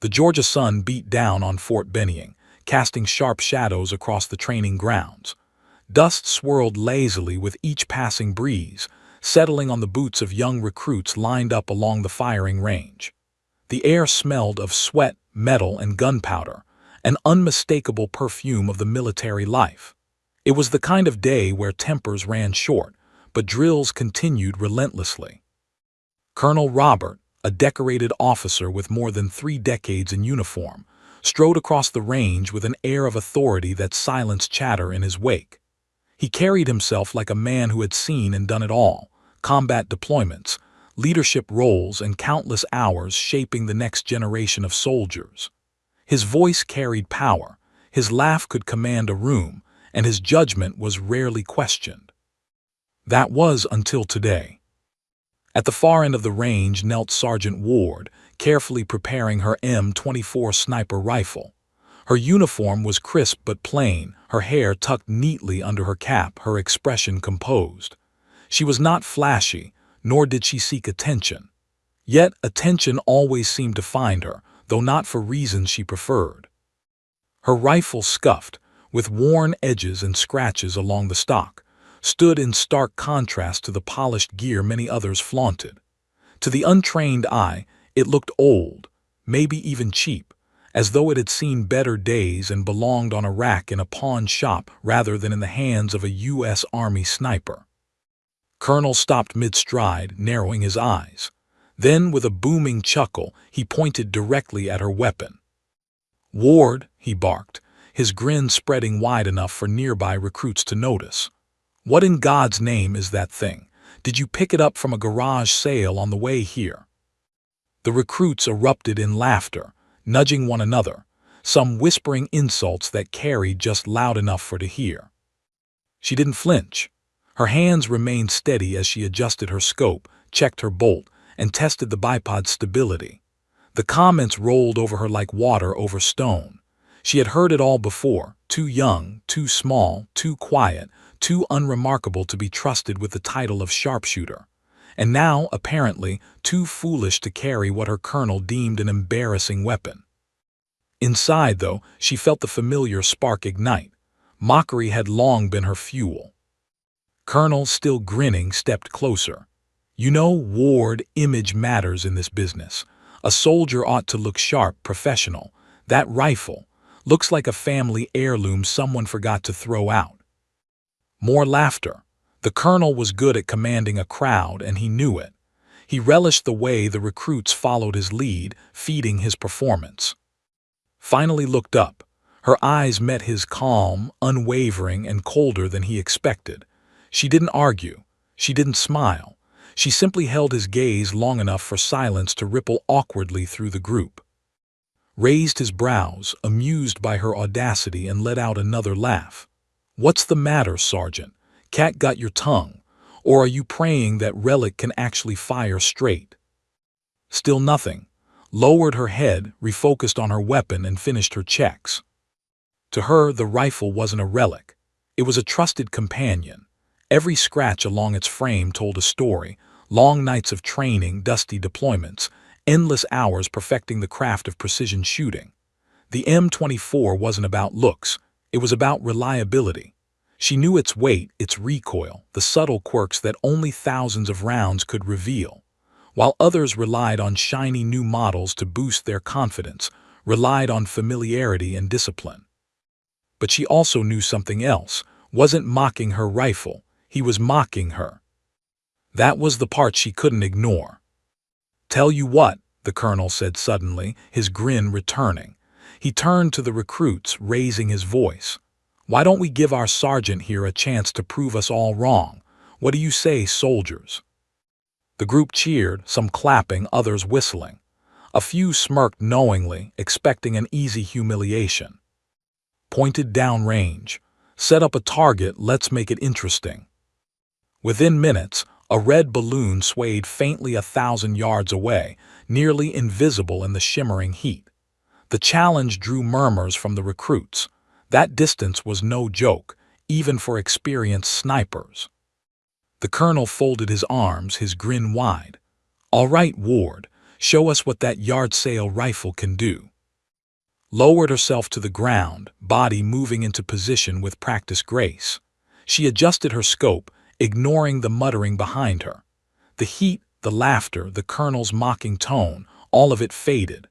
The Georgia sun beat down on Fort Benning, casting sharp shadows across the training grounds. Dust swirled lazily with each passing breeze, settling on the boots of young recruits lined up along the firing range. The air smelled of sweat, metal, and gunpowder, an unmistakable perfume of the military life. It was the kind of day where tempers ran short, but drills continued relentlessly. Colonel Robert, a decorated officer with more than 3 decades in uniform, strode across the range with an air of authority that silenced chatter in his wake. He carried himself like a man who had seen and done it all: combat deployments, leadership roles, and countless hours shaping the next generation of soldiers. His voice carried power, his laugh could command a room, and his judgment was rarely questioned. That was until today. At the far end of the range knelt Sergeant Ward, carefully preparing her M24 sniper rifle. Her uniform was crisp but plain, her hair tucked neatly under her cap, her expression composed. She was not flashy, nor did she seek attention. Yet attention always seemed to find her, though not for reasons she preferred. Her rifle, scuffed, with worn edges and scratches along the stock, stood in stark contrast to the polished gear many others flaunted. To the untrained eye, it looked old, maybe even cheap, as though it had seen better days and belonged on a rack in a pawn shop rather than in the hands of a U.S. Army sniper. Colonel stopped mid-stride, narrowing his eyes. Then, with a booming chuckle, he pointed directly at her weapon. "Ward," he barked, his grin spreading wide enough for nearby recruits to notice. "What in God's name is that thing? Did you pick it up from a garage sale on the way here?" The recruits erupted in laughter, nudging one another, some whispering insults that carried just loud enough for to hear. She didn't flinch. Her hands remained steady as she adjusted her scope, checked her bolt, and tested the bipod's stability. The comments rolled over her like water over stone. She had heard it all before: too young, too small, too quiet, too unremarkable to be trusted with the title of sharpshooter. And now, apparently, too foolish to carry what her colonel deemed an embarrassing weapon. Inside, though, she felt the familiar spark ignite. Mockery had long been her fuel. Colonel, still grinning, stepped closer. "You know, Ward, image matters in this business. A soldier ought to look sharp, professional. That rifle looks like a family heirloom someone forgot to throw out." More laughter. The colonel was good at commanding a crowd, and he knew it. He relished the way the recruits followed his lead, feeding his performance. Finally looked up. Her eyes met his, calm, unwavering, and colder than he expected. She didn't argue. She didn't smile. She simply held his gaze long enough for silence to ripple awkwardly through the group. Raised his brows, amused by her audacity, and let out another laugh. "What's the matter, Sergeant? Cat got your tongue? Or are you praying that Relic can actually fire straight?" Still nothing. Lowered her head, refocused on her weapon, and finished her checks. To her, the rifle wasn't a relic. It was a trusted companion. Every scratch along its frame told a story: long nights of training, dusty deployments, endless hours perfecting the craft of precision shooting. The M24 wasn't about looks. It was about reliability. She knew its weight, its recoil, the subtle quirks that only thousands of rounds could reveal. While others relied on shiny new models to boost their confidence, relied on familiarity and discipline. But she also knew something else. Wasn't mocking her rifle. He was mocking her. That was the part she couldn't ignore. "Tell you what," the colonel said suddenly, his grin returning. He turned to the recruits, raising his voice. "Why don't we give our sergeant here a chance to prove us all wrong? What do you say, soldiers?" The group cheered, some clapping, others whistling. A few smirked knowingly, expecting an easy humiliation. Pointed downrange. "Set up a target, let's make it interesting." Within minutes, a red balloon swayed faintly 1,000 yards away, nearly invisible in the shimmering heat. The challenge drew murmurs from the recruits. That distance was no joke, even for experienced snipers. The colonel folded his arms, his grin wide. "All right, Ward, show us what that yard sale rifle can do." lowered herself to the ground, body moving into position with practiced grace. She adjusted her scope, ignoring the muttering behind her. The heat, the laughter, the colonel's mocking tone, all of it faded.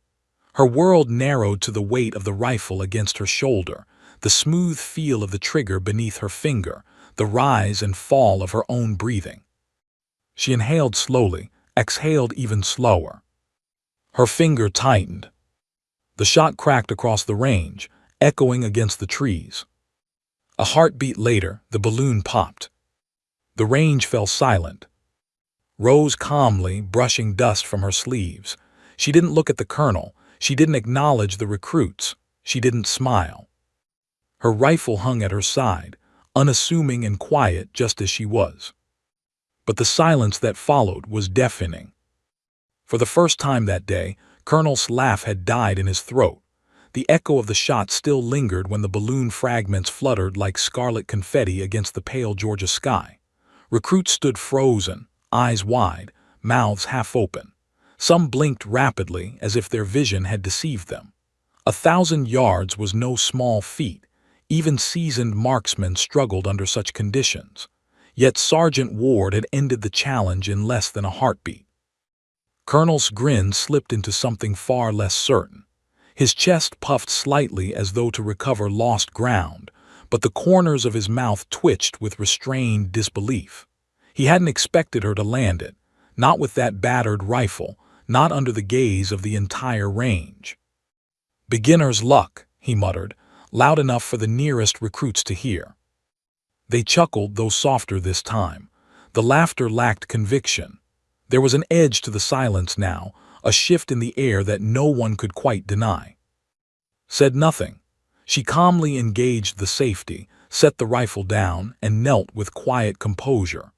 Her world narrowed to the weight of the rifle against her shoulder, the smooth feel of the trigger beneath her finger, the rise and fall of her own breathing. She inhaled slowly, exhaled even slower. Her finger tightened. The shot cracked across the range, echoing against the trees. A heartbeat later, the balloon popped. The range fell silent. Rose calmly, brushing dust from her sleeves. She didn't look at the colonel. She didn't acknowledge the recruits. She didn't smile. Her rifle hung at her side, unassuming and quiet just as she was. But the silence that followed was deafening. For the first time that day, Colonel's laugh had died in his throat. The echo of the shot still lingered when the balloon fragments fluttered like scarlet confetti against the pale Georgia sky. Recruits stood frozen, eyes wide, mouths half open. Some blinked rapidly as if their vision had deceived them. 1,000 yards was no small feat. Even seasoned marksmen struggled under such conditions. Yet Sergeant Ward had ended the challenge in less than a heartbeat. Colonel's grin slipped into something far less certain. His chest puffed slightly as though to recover lost ground, but the corners of his mouth twitched with restrained disbelief. He hadn't expected her to land it, not with that battered rifle, not under the gaze of the entire range. "Beginner's luck," he muttered, loud enough for the nearest recruits to hear. They chuckled, though softer this time. The laughter lacked conviction. There was an edge to the silence now, a shift in the air that no one could quite deny. Said nothing. She calmly engaged the safety, set the rifle down, and knelt with quiet composure.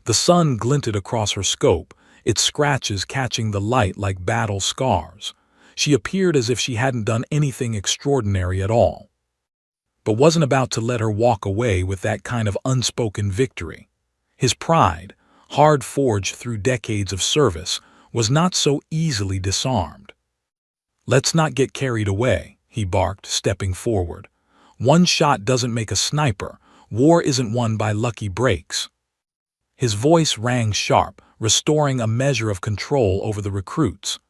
The sun glinted across her scope, its scratches catching the light like battle scars. She appeared as if she hadn't done anything extraordinary at all, but wasn't about to let her walk away with that kind of unspoken victory. His pride, hard forged through decades of service, was not so easily disarmed. "Let's not get carried away," he barked, stepping forward. "One shot doesn't make a sniper. War isn't won by lucky breaks." His voice rang sharp, restoring a measure of control over the recruits.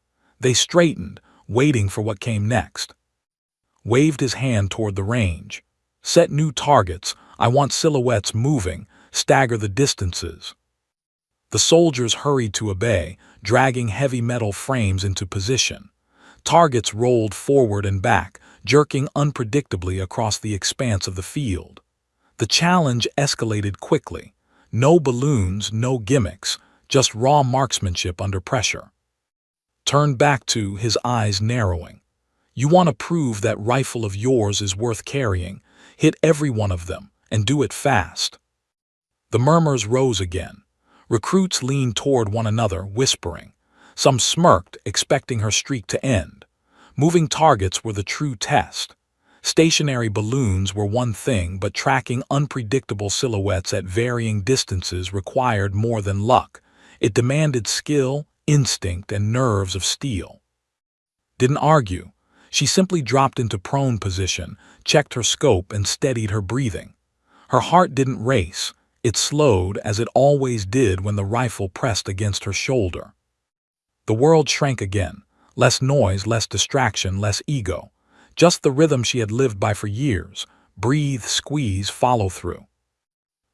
They straightened, waiting for what came next. Waved his hand toward the range. "Set new targets. I want silhouettes moving. Stagger the distances." The soldiers hurried to obey, dragging heavy metal frames into position. Targets rolled forward and back, jerking unpredictably across the expanse of the field. The challenge escalated quickly. No balloons, no gimmicks, just raw marksmanship under pressure. "Turn back to," his eyes narrowing. "You want to prove that rifle of yours is worth carrying. Hit every one of them, and do it fast." The murmurs rose again. Recruits leaned toward one another, whispering. Some smirked, expecting her streak to end. Moving targets were the true test. Stationary balloons were one thing, but tracking unpredictable silhouettes at varying distances required more than luck. It demanded skill, instinct, and nerves of steel. Didn't argue. She simply dropped into prone position, checked her scope, and steadied her breathing. Her heart didn't race. It slowed, as it always did when the rifle pressed against her shoulder. The world shrank again. Less noise, less distraction, less ego. Just the rhythm she had lived by for years. Breathe, squeeze, follow through.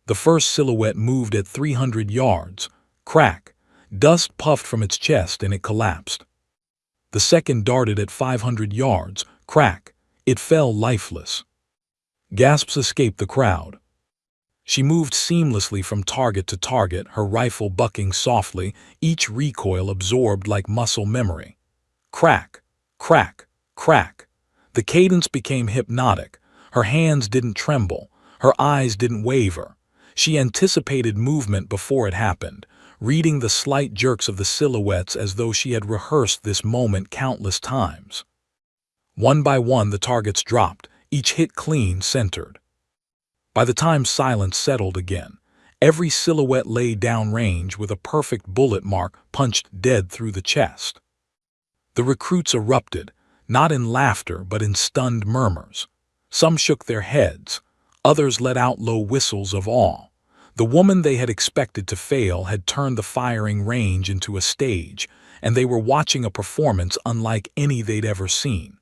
The first silhouette moved at 300 yards. Crack. Dust puffed from its chest and it collapsed. The second darted at 500 yards. Crack. It fell lifeless. Gasps escaped the crowd. She moved seamlessly from target to target, her rifle bucking softly, each recoil absorbed like muscle memory. Crack, crack, crack. The cadence became hypnotic. Her hands didn't tremble. Her eyes didn't waver. She anticipated movement before it happened, reading the slight jerks of the silhouettes as though she had rehearsed this moment countless times. One by one the targets dropped, each hit clean, centered. By the time silence settled again, every silhouette lay downrange with a perfect bullet mark punched dead through the chest. The recruits erupted, not in laughter but in stunned murmurs. Some shook their heads, others let out low whistles of awe. The woman they had expected to fail had turned the firing range into a stage, and they were watching a performance unlike any they'd ever seen.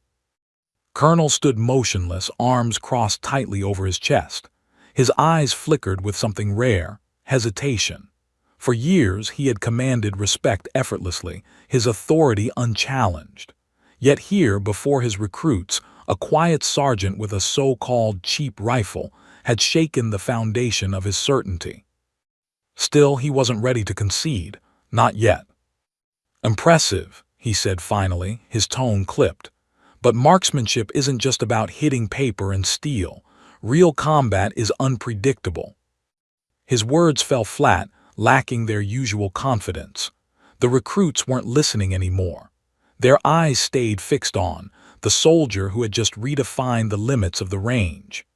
Colonel stood motionless, arms crossed tightly over his chest. His eyes flickered with something rare, hesitation. For years he had commanded respect effortlessly, his authority unchallenged. Yet here, before his recruits, a quiet sergeant with a so-called cheap rifle had shaken the foundation of his certainty. Still, he wasn't ready to concede, not yet. "Impressive," he said finally, his tone clipped. "But marksmanship isn't just about hitting paper and steel. Real combat is unpredictable." His words fell flat, lacking their usual confidence. The recruits weren't listening anymore. Their eyes stayed fixed on the soldier who had just redefined the limits of the range.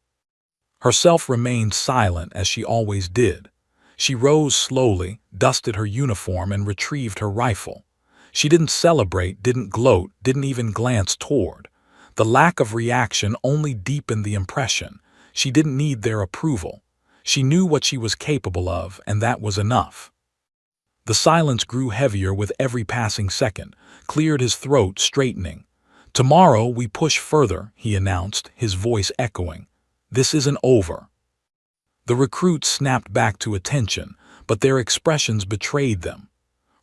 Herself remained silent as she always did. She rose slowly, dusted her uniform, and retrieved her rifle. She didn't celebrate, didn't gloat, didn't even glance toward. The lack of reaction only deepened the impression. She didn't need their approval. She knew what she was capable of, and that was enough. The silence grew heavier with every passing second, cleared his throat, straightening. "Tomorrow we push further," he announced, his voice echoing. "This isn't over." The recruits snapped back to attention, but their expressions betrayed them.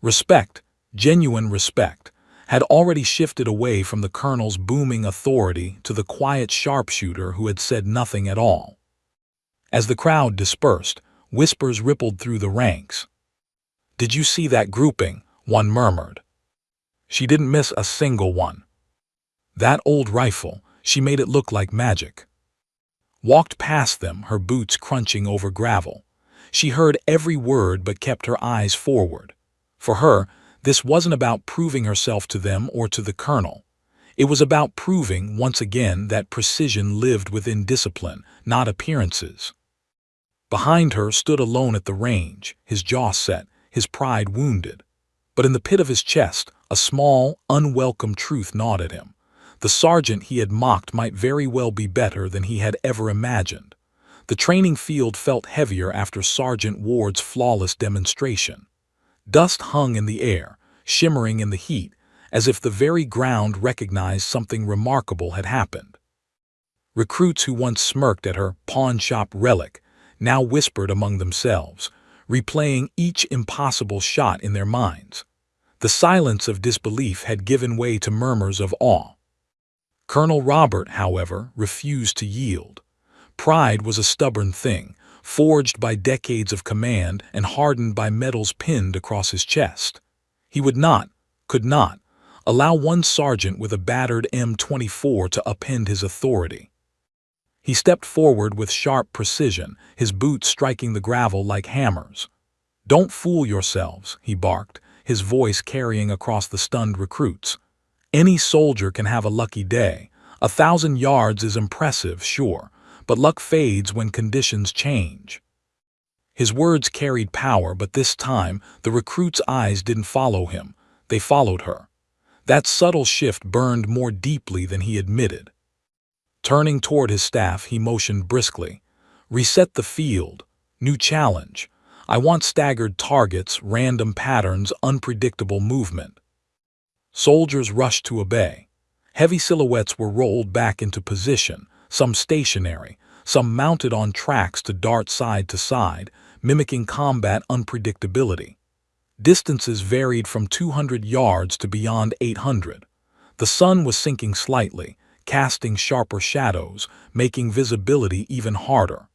Respect, genuine respect, had already shifted away from the colonel's booming authority to the quiet sharpshooter who had said nothing at all. As the crowd dispersed, whispers rippled through the ranks. "Did you see that grouping?" one murmured. "She didn't miss a single one. That old rifle, she made it look like magic." Walked past them, her boots crunching over gravel. She heard every word but kept her eyes forward. For her, this wasn't about proving herself to them or to the colonel. It was about proving, once again, that precision lived within discipline, not appearances. Behind her stood alone at the range, his jaw set, his pride wounded. But in the pit of his chest, a small, unwelcome truth gnawed at him. The sergeant he had mocked might very well be better than he had ever imagined. The training field felt heavier after Sergeant Ward's flawless demonstration. Dust hung in the air, shimmering in the heat, as if the very ground recognized something remarkable had happened. Recruits who once smirked at her pawn-shop relic now whispered among themselves, replaying each impossible shot in their minds. The silence of disbelief had given way to murmurs of awe. Colonel Robert, however, refused to yield. Pride was a stubborn thing, forged by decades of command and hardened by medals pinned across his chest. He would not, could not, allow one sergeant with a battered M24 to upend his authority. He stepped forward with sharp precision, his boots striking the gravel like hammers. "Don't fool yourselves," he barked, his voice carrying across the stunned recruits. "Any soldier can have a lucky day. 1,000 yards is impressive, sure, but luck fades when conditions change." His words carried power, but this time the recruits' eyes didn't follow him. They followed her. That subtle shift burned more deeply than he admitted. Turning toward his staff, he motioned briskly. "Reset the field. New challenge. I want staggered targets, random patterns, unpredictable movement." Soldiers rushed to obey. Heavy silhouettes were rolled back into position, some stationary, some mounted on tracks to dart side to side, mimicking combat unpredictability. Distances varied from 200 yards to beyond 800. The sun was sinking slightly, casting sharper shadows, making visibility even harder.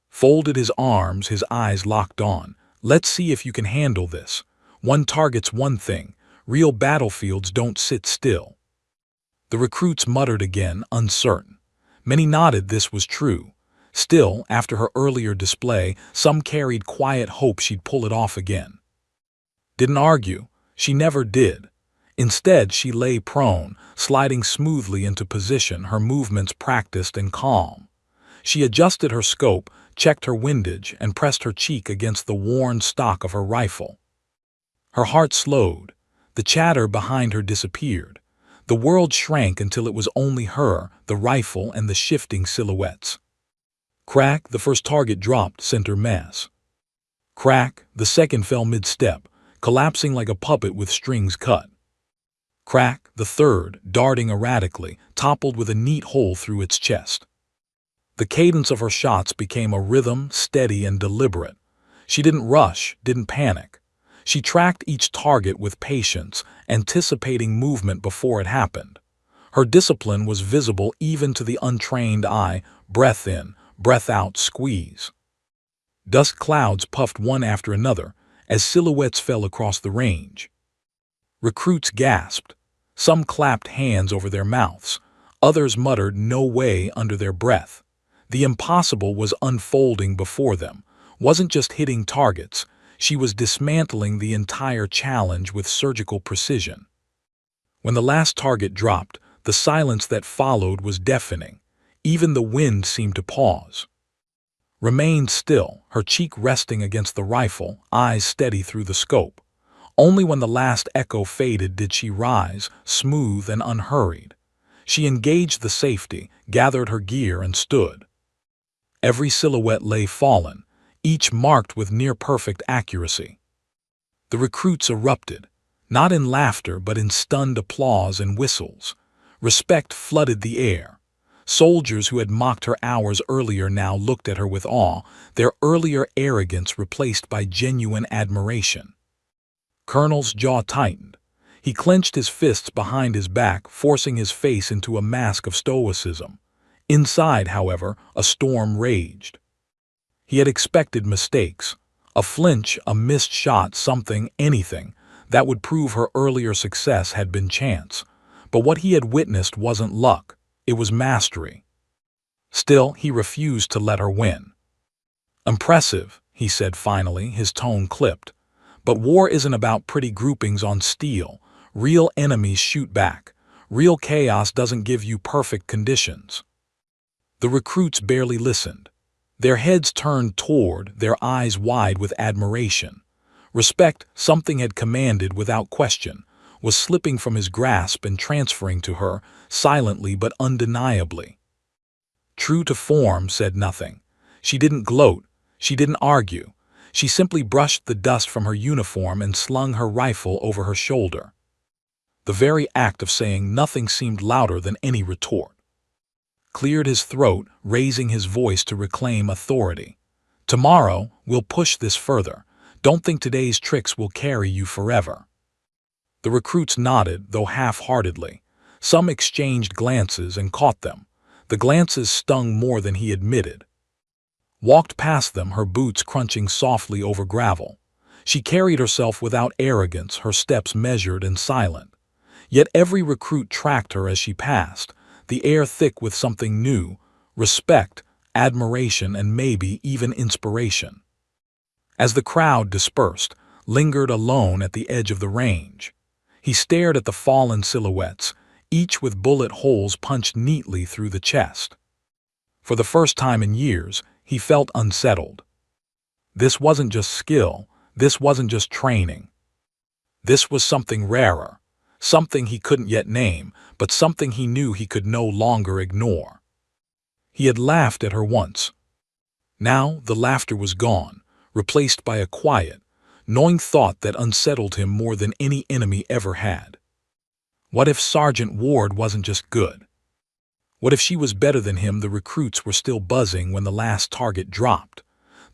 Folded his arms, his eyes locked on. "Let's see if you can handle this. One target's one thing. Real battlefields don't sit still." The recruits muttered again, uncertain. Many nodded this was true. Still, after her earlier display, some carried quiet hope she'd pull it off again. Didn't argue. She never did. Instead, she lay prone, sliding smoothly into position, her movements practiced and calm. She adjusted her scope, checked her windage, and pressed her cheek against the worn stock of her rifle. Her heart slowed. The chatter behind her disappeared. The world shrank until it was only her, the rifle, and the shifting silhouettes. Crack, the first target dropped, center mass. Crack, the second fell mid-step, collapsing like a puppet with strings cut. Crack, the third, darting erratically, toppled with a neat hole through its chest. The cadence of her shots became a rhythm, steady and deliberate. She didn't rush, didn't panic. She tracked each target with patience, anticipating movement before it happened. Her discipline was visible even to the untrained eye, breath in, breath out, squeeze. Dust clouds puffed one after another as silhouettes fell across the range. Recruits gasped. Some clapped hands over their mouths. Others muttered "no way" under their breath. The impossible was unfolding before them. Wasn't just hitting targets. She was dismantling the entire challenge with surgical precision. When the last target dropped, the silence that followed was deafening. Even the wind seemed to pause. Remained still, her cheek resting against the rifle, eyes steady through the scope. Only when the last echo faded did she rise, smooth and unhurried. She engaged the safety, gathered her gear, and stood. Every silhouette lay fallen, each marked with near-perfect accuracy. The recruits erupted, not in laughter but in stunned applause and whistles. Respect flooded the air. Soldiers who had mocked her hours earlier now looked at her with awe, their earlier arrogance replaced by genuine admiration. Colonel's jaw tightened. He clenched his fists behind his back, forcing his face into a mask of stoicism. Inside, however, a storm raged. He had expected mistakes. A flinch, a missed shot, something, anything, that would prove her earlier success had been chance. But what he had witnessed wasn't luck. It was mastery. Still, he refused to let her win. "Impressive," he said finally, his tone clipped. "But war isn't about pretty groupings on steel. Real enemies shoot back. Real chaos doesn't give you perfect conditions." The recruits barely listened. Their heads turned toward, their eyes wide with admiration. Respect, something had commanded without question, was slipping from his grasp and transferring to her, silently but undeniably. True to form, said nothing. She didn't gloat. She didn't argue. She simply brushed the dust from her uniform and slung her rifle over her shoulder. The very act of saying nothing seemed louder than any retort. Cleared his throat, raising his voice to reclaim authority. "Tomorrow, we'll push this further. Don't think today's tricks will carry you forever." The recruits nodded, though half-heartedly. Some exchanged glances and caught them. The glances stung more than he admitted. Walked past them, her boots crunching softly over gravel. She carried herself without arrogance, her steps measured and silent. Yet every recruit tracked her as she passed, the air thick with something new, respect, admiration, and maybe even inspiration. As the crowd dispersed, lingered alone at the edge of the range. He stared at the fallen silhouettes, each with bullet holes punched neatly through the chest. For the first time in years, he felt unsettled. This wasn't just skill, this wasn't just training. This was something rarer, something he couldn't yet name, but something he knew he could no longer ignore. He had laughed at her once. Now the laughter was gone, replaced by a quiet, gnawing thought that unsettled him more than any enemy ever had. What if Sergeant Ward wasn't just good? What if she was better than him? The recruits were still buzzing when the last target dropped.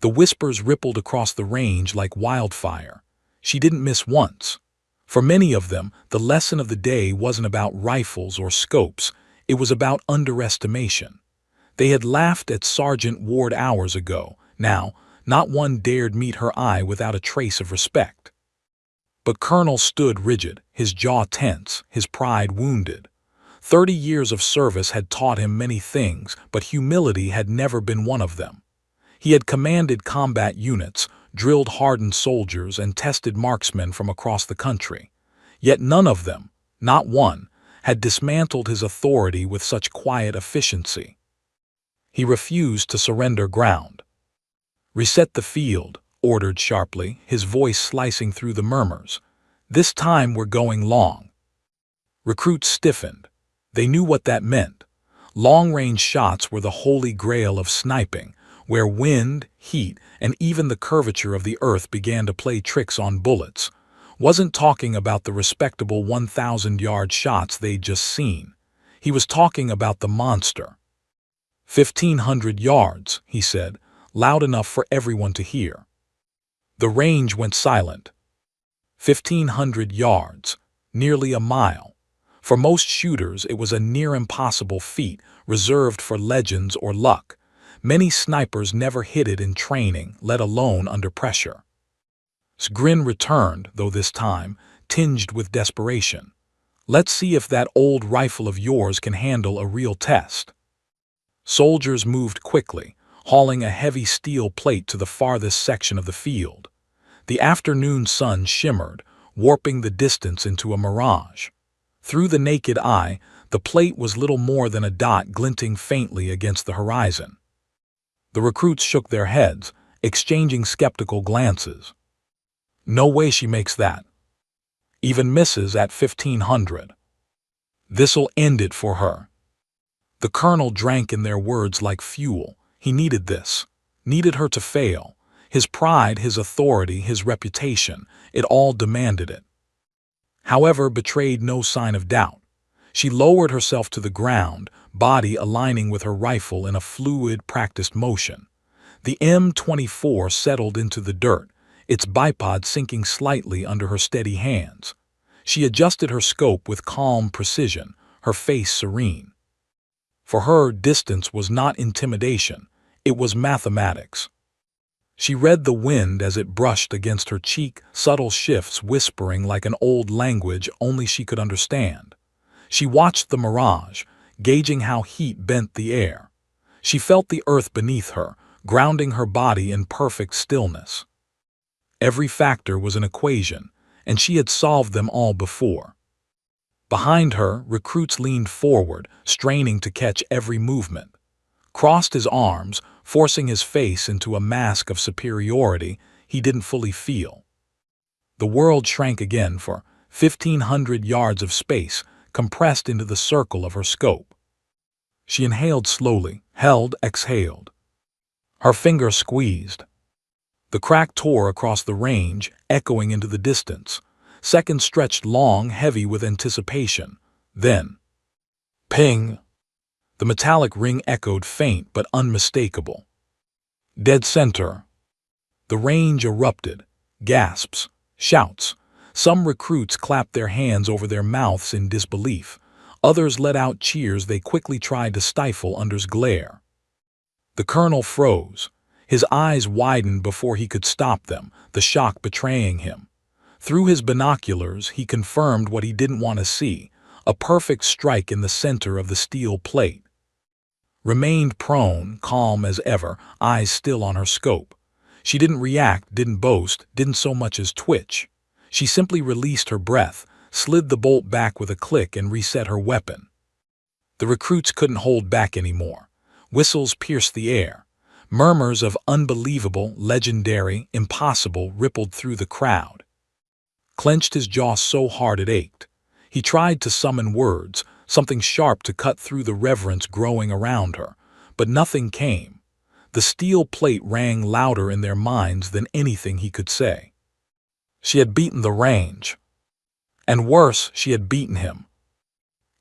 The whispers rippled across the range like wildfire. She didn't miss once. For many of them, the lesson of the day wasn't about rifles or scopes. It was about underestimation. They had laughed at Sergeant Ward hours ago. Now, not one dared meet her eye without a trace of respect. But Colonel stood rigid, his jaw tense, his pride wounded. 30 years of service had taught him many things, but humility had never been one of them. He had commanded combat units, drilled hardened soldiers, and tested marksmen from across the country. Yet none of them, not one, had dismantled his authority with such quiet efficiency. He refused to surrender ground. "Reset the field," ordered sharply, his voice slicing through the murmurs. "This time we're going long." Recruits stiffened. They knew what that meant. Long-range shots were the holy grail of sniping, where wind, heat, and even the curvature of the earth began to play tricks on bullets. Wasn't talking about the respectable 1,000-yard shots they'd just seen. He was talking about the monster. 1,500 yards, he said, loud enough for everyone to hear. The range went silent. 1,500 yards, nearly a mile. For most shooters, it was a near-impossible feat, reserved for legends or luck. Many snipers never hit it in training, let alone under pressure. His grin returned, though this time, tinged with desperation. Let's see if that old rifle of yours can handle a real test. Soldiers moved quickly, hauling a heavy steel plate to the farthest section of the field. The afternoon sun shimmered, warping the distance into a mirage. Through the naked eye, the plate was little more than a dot glinting faintly against the horizon. The recruits shook their heads, exchanging skeptical glances. No way she makes that. Even misses at 1,500. This'll end it for her. The colonel drank in their words like fuel. He needed this. Needed her to fail. His pride, his authority, his reputation, it all demanded it. However, betrayed no sign of doubt. She lowered herself to the ground, body aligning with her rifle in a fluid, practiced motion. The M24 settled into the dirt, its bipod sinking slightly under her steady hands. She adjusted her scope with calm precision, her face serene. For her, distance was not intimidation, it was mathematics. She read the wind as it brushed against her cheek, subtle shifts whispering like an old language only she could understand. She watched the mirage, gauging how heat bent the air. She felt the earth beneath her, grounding her body in perfect stillness. Every factor was an equation, and she had solved them all before. Behind her, recruits leaned forward, straining to catch every movement. Crossed his arms, forcing his face into a mask of superiority he didn't fully feel. The world shrank again for 1,500 yards of space, compressed into the circle of her scope. She inhaled slowly, held, exhaled. Her finger squeezed. The crack tore across the range, echoing into the distance. Seconds stretched long, heavy with anticipation. Then, ping! The metallic ring echoed faint but unmistakable. Dead center. The range erupted. Gasps, shouts. Some recruits clapped their hands over their mouths in disbelief. Others let out cheers they quickly tried to stifle under's glare. The colonel froze. His eyes widened before he could stop them, the shock betraying him. Through his binoculars, he confirmed what he didn't want to see, a perfect strike in the center of the steel plate. Remained prone, calm as ever, eyes still on her scope. She didn't react, didn't boast, didn't so much as twitch. She simply released her breath, slid the bolt back with a click and reset her weapon. The recruits couldn't hold back anymore. Whistles pierced the air. Murmurs of unbelievable, legendary, impossible rippled through the crowd. Clenched his jaw so hard it ached. He tried to summon words, something sharp to cut through the reverence growing around her, but nothing came. The steel plate rang louder in their minds than anything he could say. She had beaten the range. And worse, she had beaten him.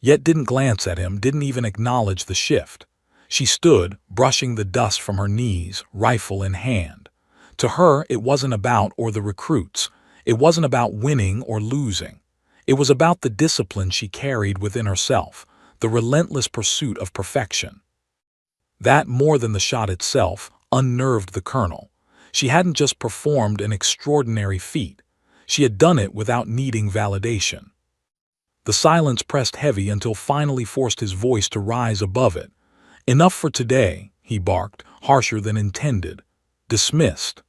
Yet didn't glance at him, didn't even acknowledge the shift. She stood, brushing the dust from her knees, rifle in hand. To her, it wasn't about or the recruits. It wasn't about winning or losing. It was about the discipline she carried within herself, the relentless pursuit of perfection. That, more than the shot itself, unnerved the colonel. She hadn't just performed an extraordinary feat. She had done it without needing validation. The silence pressed heavy until finally forced his voice to rise above it. Enough for today, he barked, harsher than intended. Dismissed.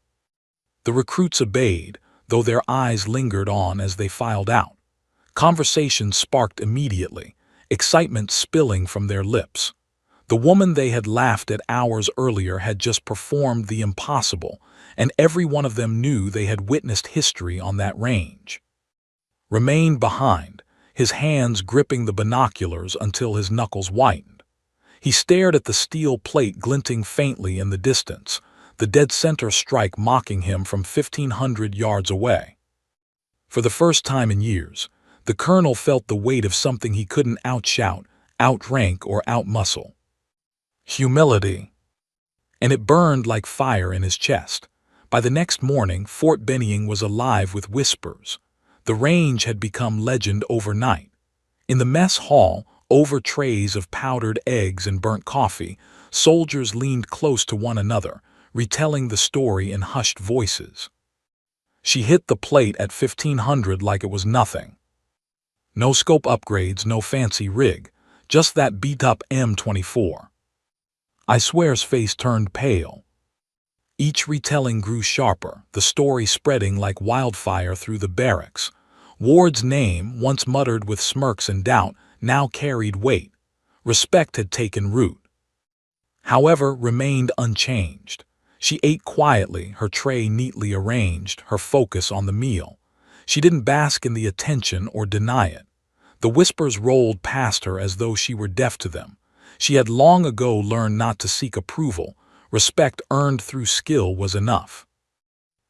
The recruits obeyed, though their eyes lingered on as they filed out. Conversation sparked immediately, excitement spilling from their lips. The woman they had laughed at hours earlier had just performed the impossible, and every one of them knew they had witnessed history on that range. Remained behind, his hands gripping the binoculars until his knuckles whitened. He stared at the steel plate glinting faintly in the distance, the dead center strike mocking him from 1,500 yards away. For the first time in years, the colonel felt the weight of something he couldn't outshout, outrank, or outmuscle. Humility. And it burned like fire in his chest. By the next morning, Fort Benning was alive with whispers. The range had become legend overnight. In the mess hall, over trays of powdered eggs and burnt coffee, soldiers leaned close to one another, retelling the story in hushed voices. She hit the plate at 1,500 like it was nothing. No scope upgrades, no fancy rig, just that beat-up M24. I swear's face turned pale. Each retelling grew sharper, the story spreading like wildfire through the barracks. Ward's name, once muttered with smirks and doubt, now carried weight. Respect had taken root. However, remained unchanged. She ate quietly, her tray neatly arranged, her focus on the meal. She didn't bask in the attention or deny it. The whispers rolled past her as though she were deaf to them. She had long ago learned not to seek approval. Respect earned through skill was enough.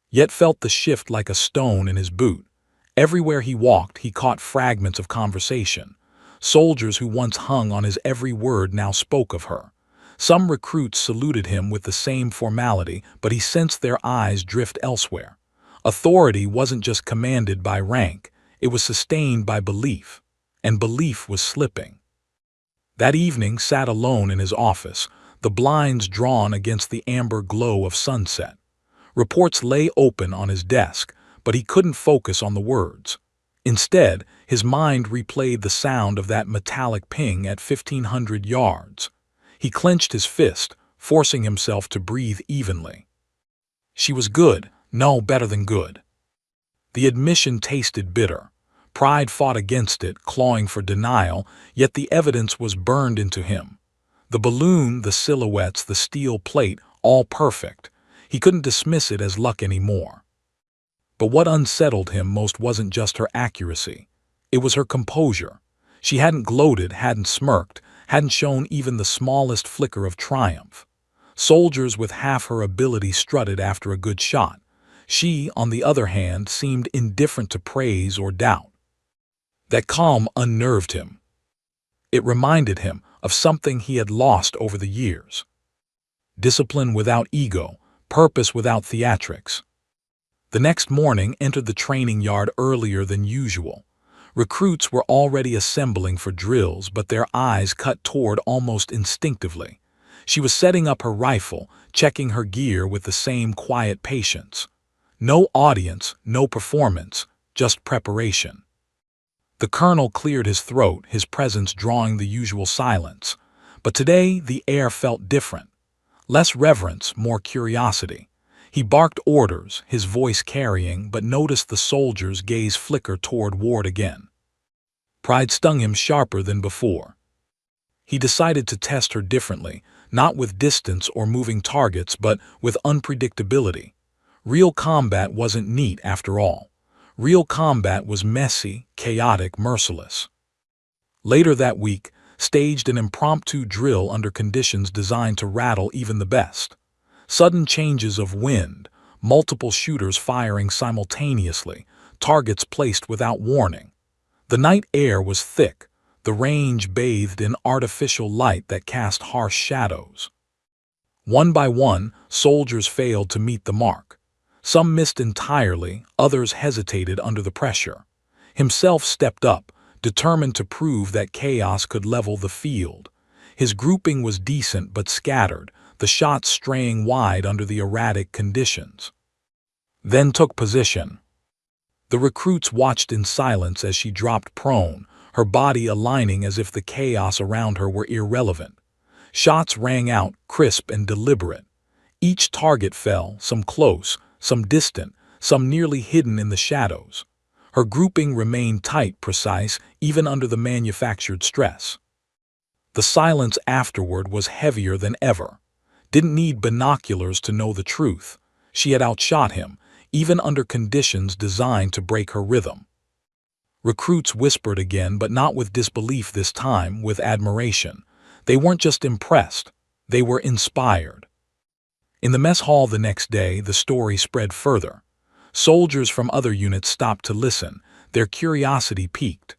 Yet felt the shift like a stone in his boot. Everywhere he walked, he caught fragments of conversation. Soldiers who once hung on his every word now spoke of her. Some recruits saluted him with the same formality, but he sensed their eyes drift elsewhere. Authority wasn't just commanded by rank, it was sustained by belief, and belief was slipping. That evening sat alone in his office, the blinds drawn against the amber glow of sunset. Reports lay open on his desk, but he couldn't focus on the words. Instead, his mind replayed the sound of that metallic ping at 1,500 yards. He clenched his fist, forcing himself to breathe evenly. She was good, no, better than good. The admission tasted bitter. Pride fought against it, clawing for denial, yet the evidence was burned into him. The balloon, the silhouettes, the steel plate, all perfect. He couldn't dismiss it as luck anymore. But what unsettled him most wasn't just her accuracy. It was her composure. She hadn't gloated, hadn't smirked, hadn't shown even the smallest flicker of triumph. Soldiers with half her ability strutted after a good shot. She, on the other hand, seemed indifferent to praise or doubt. That calm unnerved him. It reminded him of something he had lost over the years. Discipline without ego, purpose without theatrics. The next morning entered the training yard earlier than usual. Recruits were already assembling for drills, but their eyes cut toward almost instinctively. She was setting up her rifle, checking her gear with the same quiet patience. No audience, no performance, just preparation. The colonel cleared his throat, his presence drawing the usual silence. But today the air felt different. Less reverence, more curiosity. He barked orders, his voice carrying, but noticed the soldier's gaze flicker toward Ward again. Pride stung him sharper than before. He decided to test her differently, not with distance or moving targets, but with unpredictability. Real combat wasn't neat after all. Real combat was messy, chaotic, merciless. Later that week, staged an impromptu drill under conditions designed to rattle even the best. Sudden changes of wind, multiple shooters firing simultaneously, targets placed without warning. The night air was thick, the range bathed in artificial light that cast harsh shadows. One by one, soldiers failed to meet the mark. Some missed entirely, others hesitated under the pressure. Himself stepped up, determined to prove that chaos could level the field. His grouping was decent but scattered, the shots straying wide under the erratic conditions. Then took position. The recruits watched in silence as she dropped prone, her body aligning as if the chaos around her were irrelevant. Shots rang out, crisp and deliberate. Each target fell, some close, some distant, some nearly hidden in the shadows. Her grouping remained tight, precise, even under the manufactured stress. The silence afterward was heavier than ever. Didn't need binoculars to know the truth. She had outshot him, even under conditions designed to break her rhythm. Recruits whispered again, but not with disbelief this time, with admiration. They weren't just impressed, they were inspired. In the mess hall the next day, the story spread further. Soldiers from other units stopped to listen, their curiosity piqued.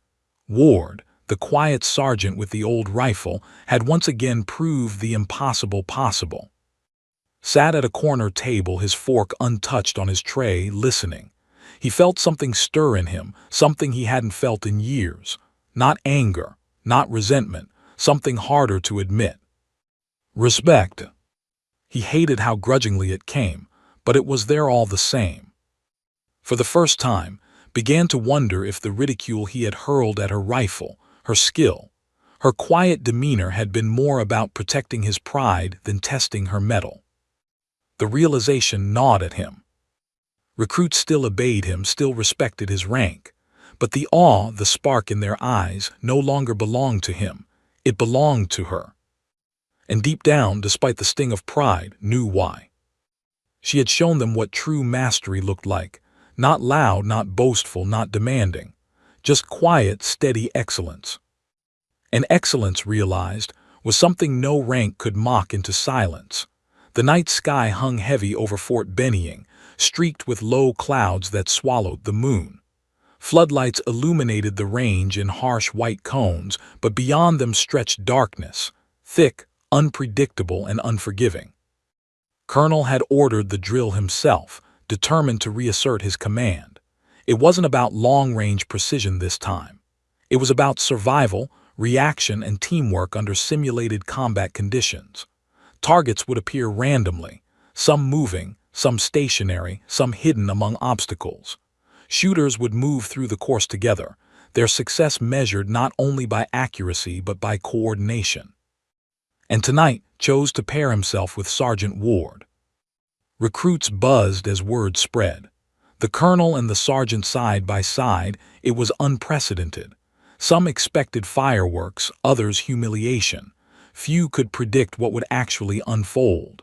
Ward, the quiet sergeant with the old rifle, had once again proved the impossible possible. Sat at a corner table, his fork untouched on his tray, listening. He felt something stir in him, something he hadn't felt in years. Not anger, not resentment, something harder to admit. Respect. He hated how grudgingly it came, but it was there all the same. For the first time, began to wonder if the ridicule he had hurled at her rifle, her skill, her quiet demeanor had been more about protecting his pride than testing her mettle. The realization gnawed at him. Recruits still obeyed him, still respected his rank, but the awe, the spark in their eyes, no longer belonged to him. It belonged to her. And deep down, despite the sting of pride, knew why. She had shown them what true mastery looked like. Not loud, not boastful, not demanding. Just quiet, steady excellence. And excellence, realized, was something no rank could mock into silence. The night sky hung heavy over Fort Benning, streaked with low clouds that swallowed the moon. Floodlights illuminated the range in harsh white cones, but beyond them stretched darkness, thick, unpredictable, and unforgiving. Colonel had ordered the drill himself, determined to reassert his command. It wasn't about long-range precision this time. It was about survival, reaction, and teamwork under simulated combat conditions. Targets would appear randomly, some moving, some stationary, some hidden among obstacles. Shooters would move through the course together, their success measured not only by accuracy but by coordination. And tonight chose to pair himself with Sergeant Ward. Recruits buzzed as word spread. The colonel and the sergeant side by side, it was unprecedented. Some expected fireworks, others humiliation. Few could predict what would actually unfold.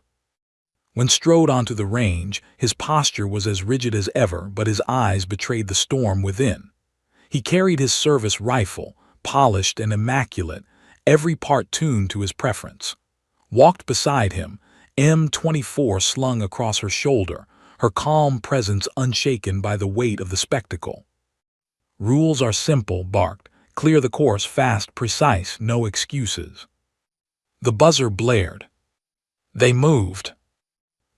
When strode onto the range, his posture was as rigid as ever, but his eyes betrayed the storm within. He carried his service rifle, polished and immaculate, every part tuned to his preference. Walked beside him, M24 slung across her shoulder, her calm presence unshaken by the weight of the spectacle. Rules are simple, barked. Clear the course, fast, precise, no excuses. The buzzer blared. They moved.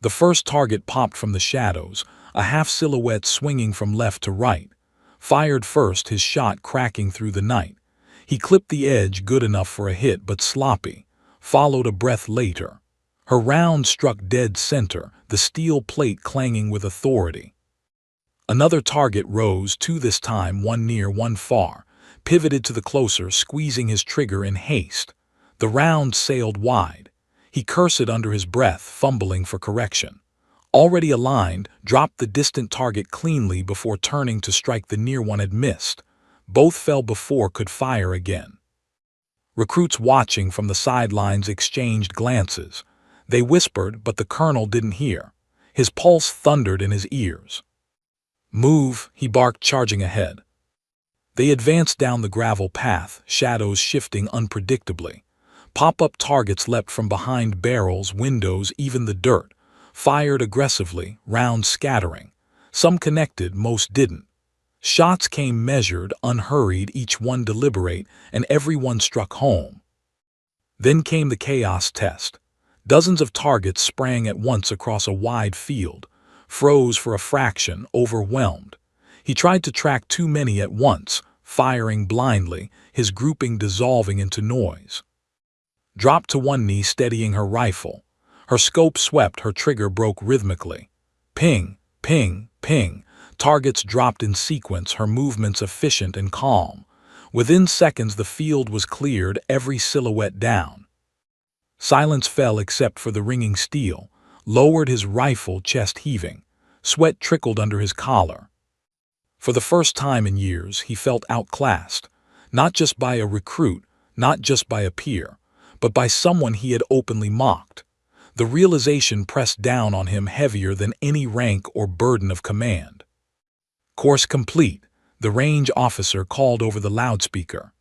The first target popped from the shadows, a half-silhouette swinging from left to right. Fired first, his shot cracking through the night. He clipped the edge good enough for a hit, but sloppy. Followed a breath later. Her round struck dead center, the steel plate clanging with authority. Another target rose, two this time, one near, one far. Pivoted to the closer, squeezing his trigger in haste. The round sailed wide. He cursed under his breath, fumbling for correction. Already aligned, dropped the distant target cleanly before turning to strike the near one had missed. Both fell before could fire again. Recruits watching from the sidelines exchanged glances. They whispered, but the colonel didn't hear. His pulse thundered in his ears. Move, he barked, charging ahead. They advanced down the gravel path, shadows shifting unpredictably. Pop-up targets leapt from behind barrels, windows, even the dirt. Fired aggressively, rounds scattering. Some connected, most didn't. Shots came measured, unhurried, each one deliberate, and every one struck home. Then came the chaos test. Dozens of targets sprang at once across a wide field. Froze for a fraction, overwhelmed. He tried to track too many at once, firing blindly, his grouping dissolving into noise. Dropped to one knee, steadying her rifle. Her scope swept, her trigger broke rhythmically. Ping, ping, ping. Targets dropped in sequence, her movements efficient and calm. Within seconds the field was cleared, every silhouette down. Silence fell except for the ringing steel. Lowered his rifle, chest heaving. Sweat trickled under his collar. For the first time in years, he felt outclassed. Not just by a recruit, not just by a peer, but by someone he had openly mocked. The realization pressed down on him heavier than any rank or burden of command. Course complete. the range officer called over the loudspeaker.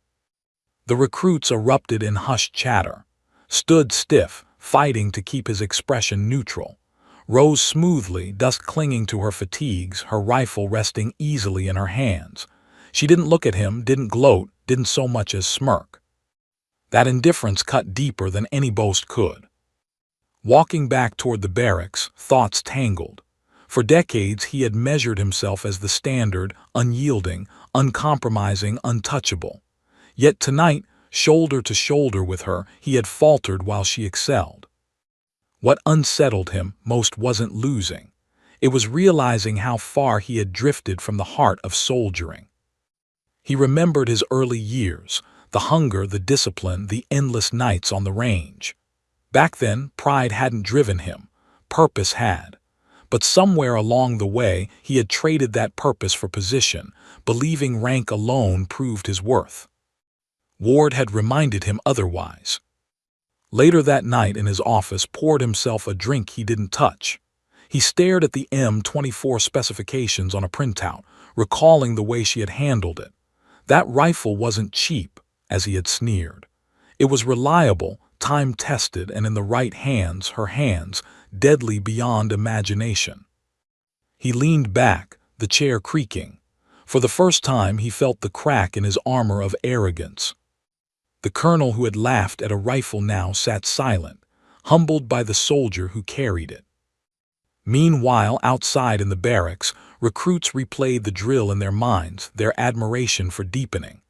The recruits erupted in hushed chatter, stood stiff, fighting to keep his expression neutral, rose smoothly, dust clinging to her fatigues, her rifle resting easily in her hands. She didn't look at him, didn't gloat, didn't so much as smirk. That indifference cut deeper than any boast could. Walking back toward the barracks, thoughts tangled. For decades he had measured himself as the standard, unyielding, uncompromising, untouchable. Yet tonight, shoulder to shoulder with her, he had faltered while she excelled. What unsettled him most wasn't losing. It was realizing how far he had drifted from the heart of soldiering. He remembered his early years, the hunger, the discipline, the endless nights on the range. Back then, pride hadn't driven him, purpose had. But somewhere along the way, he had traded that purpose for position, believing rank alone proved his worth. Ward had reminded him otherwise. Later that night in his office, poured himself a drink he didn't touch. He stared at the M24 specifications on a printout, recalling the way she had handled it. That rifle wasn't cheap, as he had sneered. It was reliable, time-tested, and in the right hands, her hands, deadly beyond imagination. He leaned back, the chair creaking. For the first time he felt the crack in his armor of arrogance. The colonel who had laughed at a rifle now sat silent, humbled by the soldier who carried it. Meanwhile, outside in the barracks, recruits replayed the drill in their minds, their admiration for deepening.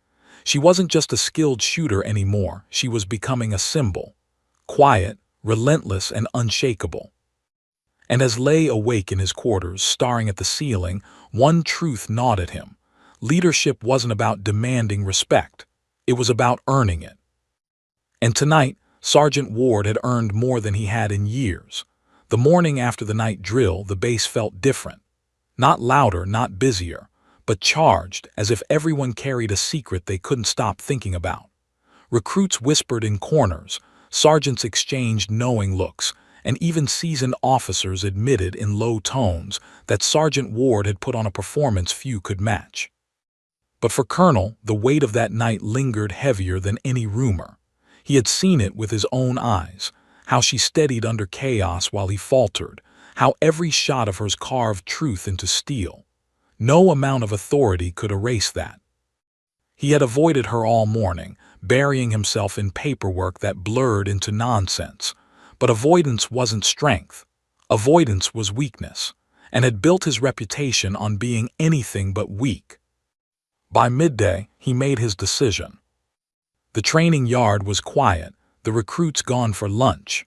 She wasn't just a skilled shooter anymore, she was becoming a symbol. Quiet, relentless, and unshakable. And as lay awake in his quarters, staring at the ceiling, one truth gnawed at him. Leadership wasn't about demanding respect. It was about earning it. And tonight, Sergeant Ward had earned more than he had in years. The morning after the night drill, the base felt different. Not louder, not busier, but charged, as if everyone carried a secret they couldn't stop thinking about. Recruits whispered in corners, sergeants exchanged knowing looks, and even seasoned officers admitted in low tones that Sergeant Ward had put on a performance few could match. But for Colonel, the weight of that night lingered heavier than any rumor. He had seen it with his own eyes, how she steadied under chaos while he faltered, how every shot of hers carved truth into steel. No amount of authority could erase that. He had avoided her all morning, burying himself in paperwork that blurred into nonsense. But avoidance wasn't strength. Avoidance was weakness, and had built his reputation on being anything but weak. By midday, he made his decision. The training yard was quiet, the recruits gone for lunch.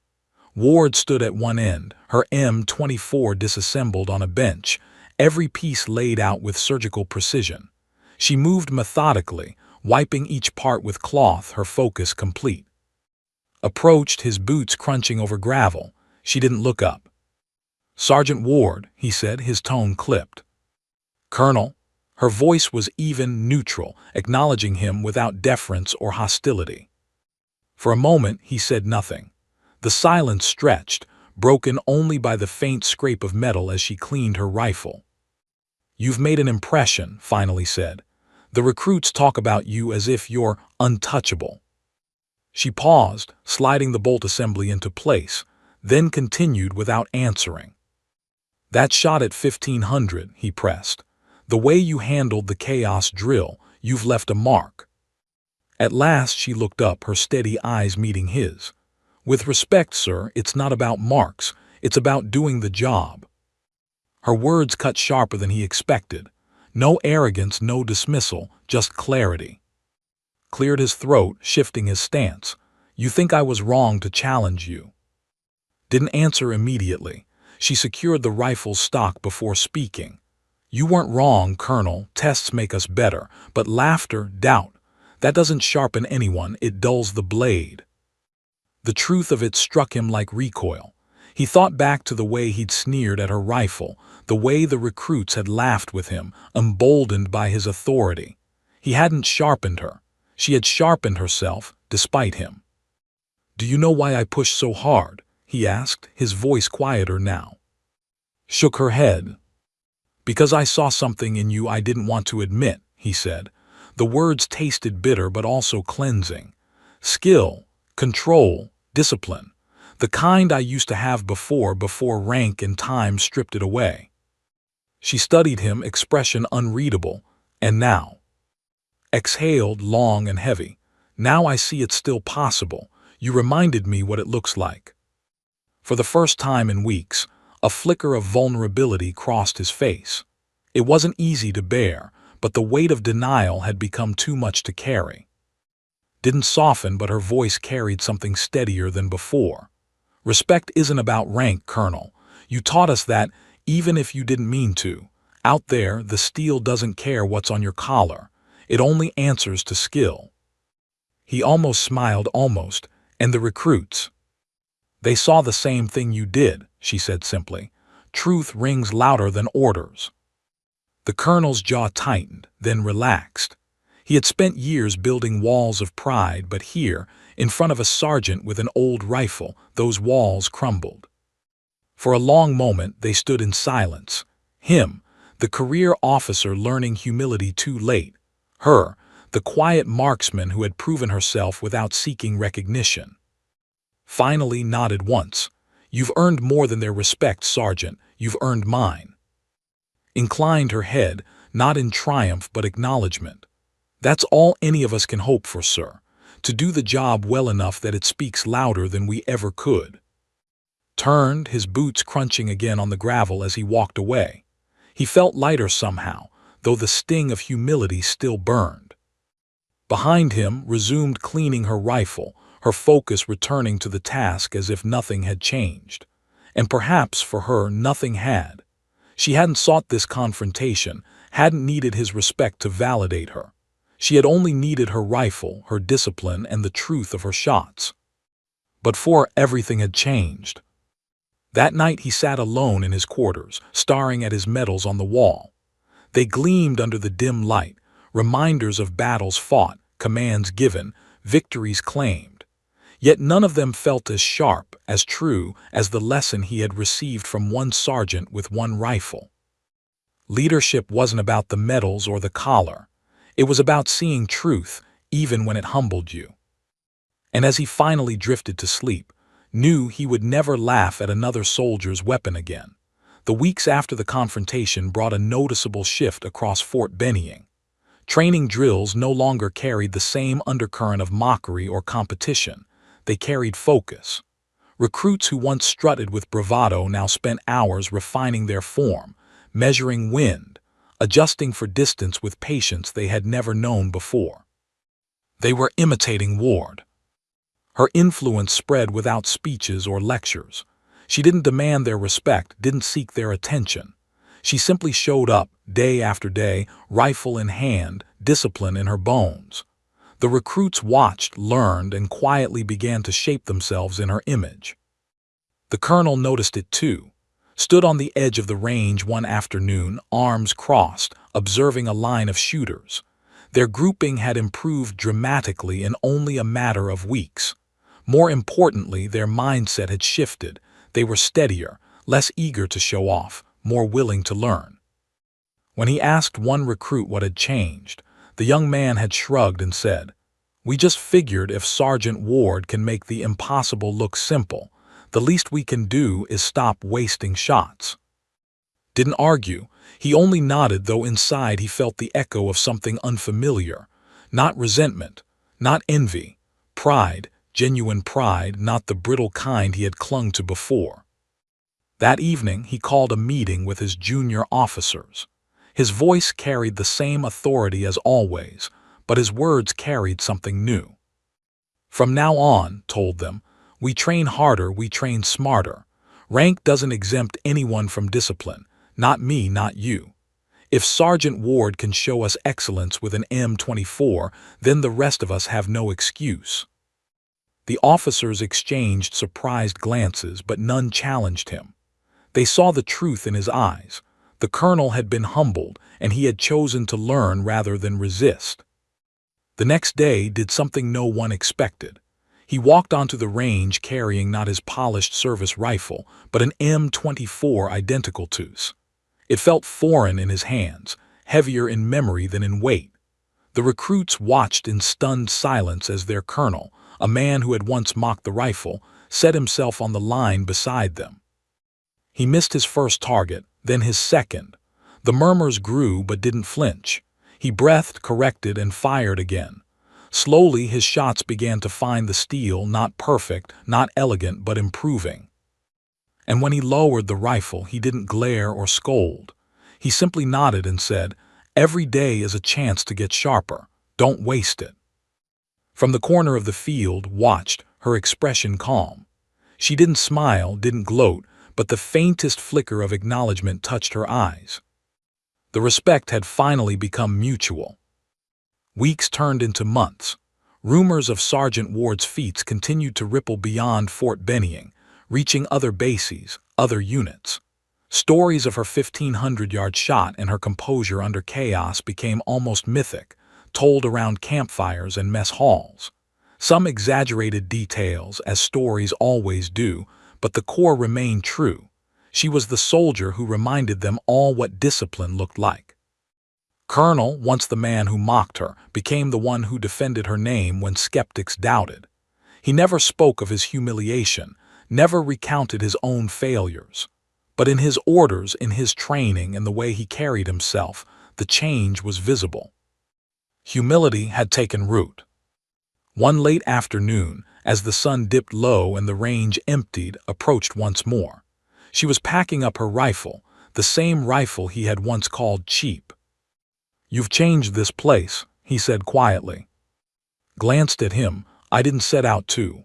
Ward stood at one end, her M24 disassembled on a bench, every piece laid out with surgical precision. She moved methodically, wiping each part with cloth, her focus complete. Approached, his boots crunching over gravel. She didn't look up. "Sergeant Ward," he said, his tone clipped. "Colonel." Her voice was even, neutral, acknowledging him without deference or hostility. For a moment he said nothing. The silence stretched, broken only by the faint scrape of metal as she cleaned her rifle. "You've made an impression," finally said. "The recruits talk about you as if you're untouchable." She paused, sliding the bolt assembly into place, then continued without answering. "That shot at 1500, he pressed. "The way you handled the chaos drill, you've left a mark." At last she looked up, her steady eyes meeting his. "With respect, sir, it's not about marks, it's about doing the job." Her words cut sharper than he expected. No arrogance, no dismissal, just clarity. Cleared his throat, shifting his stance. "You think I was wrong to challenge you?" Didn't answer immediately. She secured the rifle's stock before speaking. "You weren't wrong, Colonel. Tests make us better. But laughter, doubt, that doesn't sharpen anyone, it dulls the blade." The truth of it struck him like recoil. He thought back to the way he'd sneered at her rifle, the way the recruits had laughed with him, emboldened by his authority. He hadn't sharpened her. She had sharpened herself, despite him. "Do you know why I pushed so hard?" he asked, his voice quieter now. Shook her head. "Because I saw something in you I didn't want to admit," he said. The words tasted bitter but also cleansing. Skill, control, discipline. The kind I used to have before rank and time stripped it away. She studied him, expression unreadable. And now? Exhaled, long and heavy. Now I see it's still possible. You reminded me what it looks like. For the first time in weeks, a flicker of vulnerability crossed his face. It wasn't easy to bear, but the weight of denial had become too much to carry. Didn't soften, but her voice carried something steadier than before. Respect isn't about rank, Colonel. You taught us that, even if you didn't mean to. Out there, the steel doesn't care what's on your collar. It only answers to skill. He almost smiled, almost, and the recruits. They saw the same thing you did, she said simply. Truth rings louder than orders. The colonel's jaw tightened, then relaxed. He had spent years building walls of pride, but here, in front of a sergeant with an old rifle, those walls crumbled. For a long moment they stood in silence. Him, the career officer learning humility too late. Her, the quiet marksman who had proven herself without seeking recognition. Finally nodded once. You've earned more than their respect, Sergeant. You've earned mine. Inclined her head, not in triumph but acknowledgement. That's all any of us can hope for, sir. To do the job well enough that it speaks louder than we ever could. Turned, his boots crunching again on the gravel as he walked away. He felt lighter somehow, though the sting of humility still burned. Behind him, resumed cleaning her rifle, her focus returning to the task as if nothing had changed. And perhaps for her, nothing had. She hadn't sought this confrontation, hadn't needed his respect to validate her. She had only needed her rifle, her discipline, and the truth of her shots. But for everything had changed. That night he sat alone in his quarters, staring at his medals on the wall. They gleamed under the dim light, reminders of battles fought, commands given, victories claimed. Yet none of them felt as sharp, as true, as the lesson he had received from one sergeant with one rifle. Leadership wasn't about the medals or the collar. It was about seeing truth, even when it humbled you. And as he finally drifted to sleep, knew he would never laugh at another soldier's weapon again. The weeks after the confrontation brought a noticeable shift across Fort Benning. Training drills no longer carried the same undercurrent of mockery or competition. They carried focus. Recruits who once strutted with bravado now spent hours refining their form, measuring wind, adjusting for distance with patience they had never known before. They were imitating Ward. Her influence spread without speeches or lectures. She didn't demand their respect, didn't seek their attention. She simply showed up, day after day, rifle in hand, discipline in her bones. The recruits watched, learned, and quietly began to shape themselves in her image. The colonel noticed it too. Stood on the edge of the range one afternoon, arms crossed, observing a line of shooters. Their grouping had improved dramatically in only a matter of weeks. More importantly, their mindset had shifted. They were steadier, less eager to show off, more willing to learn. When he asked one recruit what had changed, the young man had shrugged and said, "We just figured if Sergeant Ward can make the impossible look simple, the least we can do is stop wasting shots." Didn't argue. He only nodded, though inside he felt the echo of something unfamiliar. Not resentment, not envy. Pride, genuine pride, not the brittle kind he had clung to before. That evening he called a meeting with his junior officers. His voice carried the same authority as always, but his words carried something new. From now on, told them, we train harder, we train smarter. Rank doesn't exempt anyone from discipline. Not me, not you. If Sergeant Ward can show us excellence with an M24, then the rest of us have no excuse. The officers exchanged surprised glances, but none challenged him. They saw the truth in his eyes. The colonel had been humbled, and he had chosen to learn rather than resist. The next day did something no one expected. He walked onto the range carrying not his polished service rifle, but an M24 identical to's. It felt foreign in his hands, heavier in memory than in weight. The recruits watched in stunned silence as their colonel, a man who had once mocked the rifle, set himself on the line beside them. He missed his first target, then his second. The murmurs grew but didn't flinch. He breathed, corrected, and fired again. Slowly his shots began to find the steel, not perfect, not elegant, but improving. And when he lowered the rifle, he didn't glare or scold. He simply nodded and said, "Every day is a chance to get sharper. Don't waste it." From the corner of the field, watched, her expression calm. She didn't smile, didn't gloat, but the faintest flicker of acknowledgement touched her eyes. The respect had finally become mutual. Weeks turned into months. Rumors of Sergeant Ward's feats continued to ripple beyond Fort Benning, reaching other bases, other units. Stories of her 1,500-yard shot and her composure under chaos became almost mythic, told around campfires and mess halls. Some exaggerated details, as stories always do, but the core remained true. She was the soldier who reminded them all what discipline looked like. Colonel, once the man who mocked her, became the one who defended her name when skeptics doubted. He never spoke of his humiliation, never recounted his own failures. But in his orders, in his training, and the way he carried himself, the change was visible. Humility had taken root. One late afternoon, as the sun dipped low and the range emptied, approached once more. She was packing up her rifle, the same rifle he had once called cheap. "You've changed this place," he said quietly. Glanced at him. "I didn't set out to."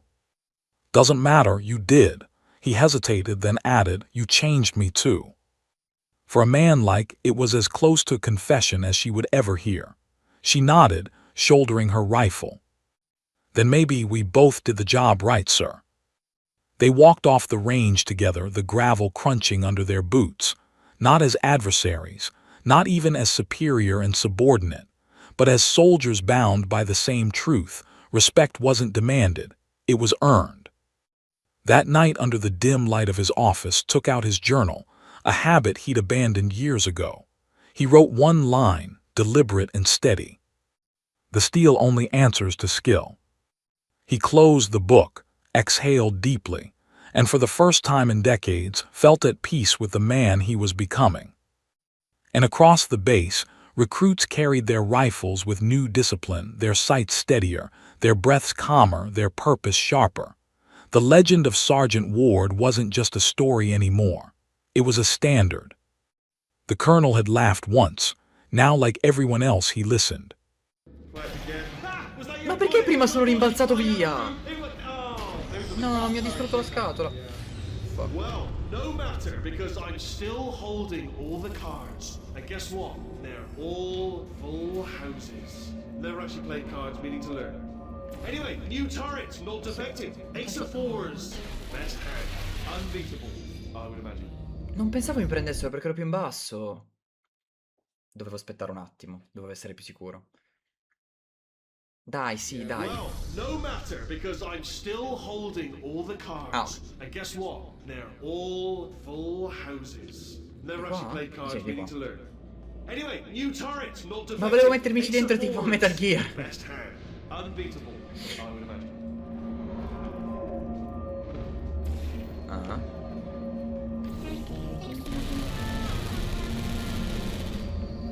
"Doesn't matter, you did." He hesitated, then added, "You changed me too." For a man like, it was as close to confession as she would ever hear. She nodded, shouldering her rifle. "Then maybe we both did the job right, sir." They walked off the range together, the gravel crunching under their boots, not as adversaries, not even as superior and subordinate, but as soldiers bound by the same truth. Respect wasn't demanded, it was earned. That night, under the dim light of his office, took out his journal, a habit he'd abandoned years ago. He wrote one line, deliberate and steady. "The steel only answers to skill." He closed the book, exhaled deeply, and for the first time in decades felt at peace with the man he was becoming. And across the base, recruits carried their rifles with new discipline, their sights steadier, their breaths calmer, their purpose sharper. The legend of Sergeant Ward wasn't just a story anymore. It was a standard. The colonel had laughed once. Now, like everyone else, he listened. Ma perché prima sono rimbalzato via? No, mi ha distrutto la scatola. Fuck. Well, no matter, because I'm still holding all the cards. And guess what? They're all full houses. Never actually played cards, meaning to learn. Anyway, new turret, not defective. Ace of fours. Best hand. Unbeatable, I would imagine. Non pensavo mi prendessero perché ero più in basso. Dovevo aspettare un attimo, dovevo essere più sicuro. Dai, sì, dai. Well, no matter, because I'm still holding all the cards. And guess what? They're all full houses. Never actually played cards, meaning to learn. Anyway, new turret, not defective. Ma volevo mettermici dentro tipo Metal Gear. Best hand. Unbeatable, I would imagine. Ah.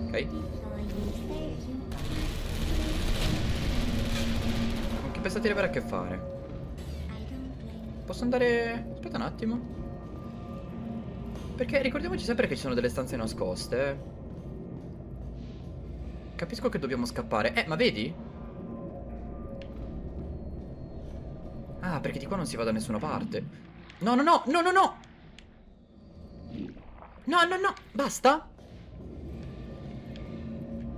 Ok. Con che pensate di avere a che fare? Posso andare... Aspetta un attimo. Perché ricordiamoci sempre che ci sono delle stanze nascoste. Capisco che dobbiamo scappare. Ma vedi? Ah, perché di qua non si va da nessuna parte. No, no, no, no, no, no. No, no, no, basta.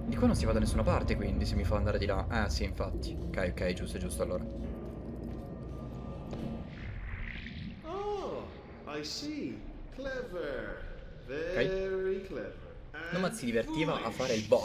Di qua non si va da nessuna parte, quindi se mi fa andare di là. Ah, sì, infatti. Ok, ok, giusto, giusto, allora. Oh, I see. Clever. Very clever. Nomad si divertiva a fare il bot.